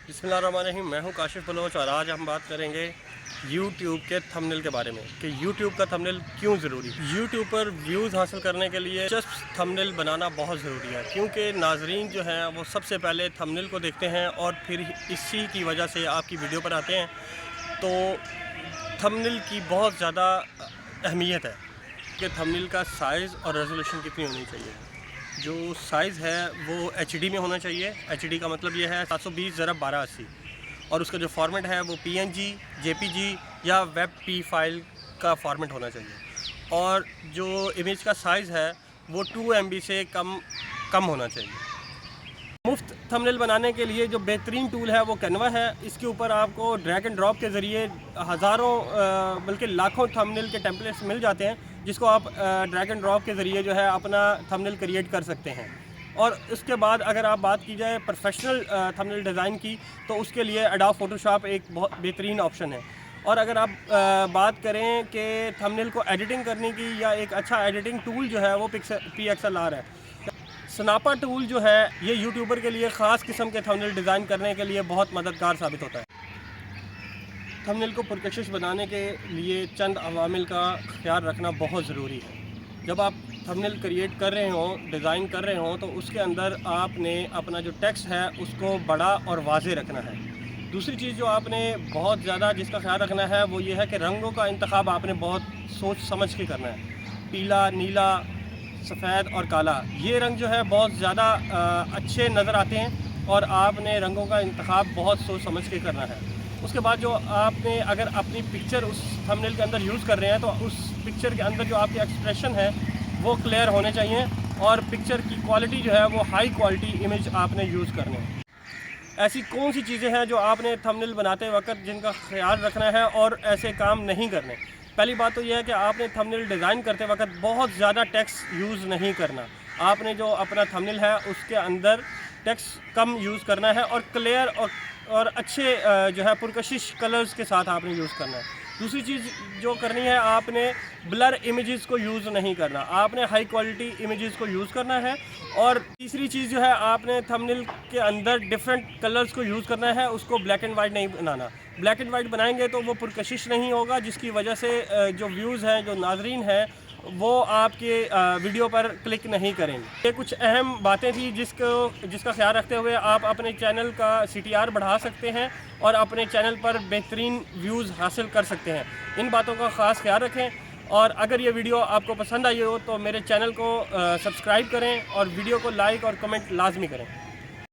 बिस्मिल्लाहिर्रहमानिर्रहीम। मैं हूं काशिफ बलोच और आज हम बात करेंगे YouTube के थंबनेल के बारे में कि YouTube का थंबनेल क्यों ज़रूरी है। YouTube पर व्यूज़ हासिल करने के लिए जस्ट थंबनेल बनाना बहुत ज़रूरी है, क्योंकि नाजरीन जो हैं वो सबसे पहले थंबनेल को देखते हैं और फिर इसी की वजह से आपकी वीडियो पर आते हैं। तो थंबनेल की बहुत ज़्यादा अहमियत है कि थंबनेल का साइज़ और रेजोल्यूशन कितनी होनी चाहिए। जो साइज़ है वो HD में होना चाहिए। HD का मतलब ये है 720x1280 और उसका जो फॉर्मेट है वो PNG, JPG या WebP फाइल का फॉर्मेट होना चाहिए। और जो इमेज का साइज़ है वो 2 MB से कम होना चाहिए। मुफ्त थंबनेल बनाने के लिए जो बेहतरीन टूल है वो कैनवा है। इसके ऊपर आपको ड्रैग एंड ड्रॉप के ज़रिए हज़ारों बल्कि लाखों थंबनेल के टेम्पलेट्स मिल जाते हैं, जिसको आप ड्रैग एंड ड्रॉप के ज़रिए जो है अपना थंबनेल क्रिएट कर सकते हैं। और उसके बाद अगर आप बात की जाए प्रोफेशनल थंबनेल डिज़ाइन की, तो उसके लिए एडोब फोटोशॉप एक बहुत बेहतरीन ऑप्शन है। और अगर आप बात करें कि थंबनेल को एडिटिंग करने की, या एक अच्छा एडिटिंग टूल जो है वो PXLR है। स्नापा टूल जो है ये यूट्यूबर के लिए ख़ास किस्म के थंबनेल डिज़ाइन करने के लिए बहुत मददगार साबित होता है। थंबनेल को पुरकशिश बनाने के लिए चंद अवामिल का ख्याल रखना बहुत ज़रूरी है। जब आप थंबनेल क्रिएट कर रहे हों, डिज़ाइन कर रहे हों, तो उसके अंदर आपने अपना जो टेक्स्ट है उसको बड़ा और वाज़ेह रखना है। दूसरी चीज़ जो आपने बहुत ज़्यादा जिसका ख्याल रखना है वो ये है कि रंगों का इंतखाब आपने बहुत सोच समझ के करना है। पीला, नीला, सफ़ेद और काला, ये रंग जो है बहुत ज़्यादा अच्छे नज़र आते हैं और आपने रंगों का इंतखाब बहुत सोच समझ के करना है। उसके बाद जो आपने अगर अपनी पिक्चर उस थंबनेल के अंदर यूज़ कर रहे हैं, तो उस पिक्चर के अंदर जो आपके एक्सप्रेशन है वो क्लियर होने चाहिए और पिक्चर की क्वालिटी जो है वो हाई क्वालिटी इमेज आपने यूज़ करने हैं। ऐसी कौन सी चीज़ें हैं जो आपने थंबनेल बनाते वक्त जिनका ख्याल रखना है और ऐसे काम नहीं करने। पहली बात तो यह है कि आपने थंबनेल डिज़ाइन करते वक्त बहुत ज़्यादा टेक्स्ट यूज़ नहीं करना। आपने जो अपना थंबनेल है उसके अंदर टेक्स्ट कम यूज़ करना है और क्लियर और अच्छे जो है पुरकशिश कलर्स के साथ आपने यूज़ करना है। दूसरी चीज़ जो करनी है, आपने ब्लर इमेजेस को यूज़ नहीं करना, आपने हाई क्वालिटी इमेजेस को यूज़ करना है। और तीसरी चीज़ जो है, आपने थंबनेल के अंदर डिफरेंट कलर्स को यूज़ करना है, उसको ब्लैक एंड वाइट नहीं बनाना। ब्लैक एंड वाइट बनाएंगे तो वो पुरकशिश नहीं होगा, जिसकी वजह से जो व्यूज़ हैं, जो नाजरीन हैं, वो आपके वीडियो पर क्लिक नहीं करेंगे। ये कुछ अहम बातें थी जिसका ख्याल रखते हुए आप अपने चैनल का CTR बढ़ा सकते हैं और अपने चैनल पर बेहतरीन व्यूज़ हासिल कर सकते हैं। इन बातों का ख़ास ख्याल रखें और अगर ये वीडियो आपको पसंद आई हो तो मेरे चैनल को सब्सक्राइब करें और वीडियो को लाइक और कमेंट लाजमी करें।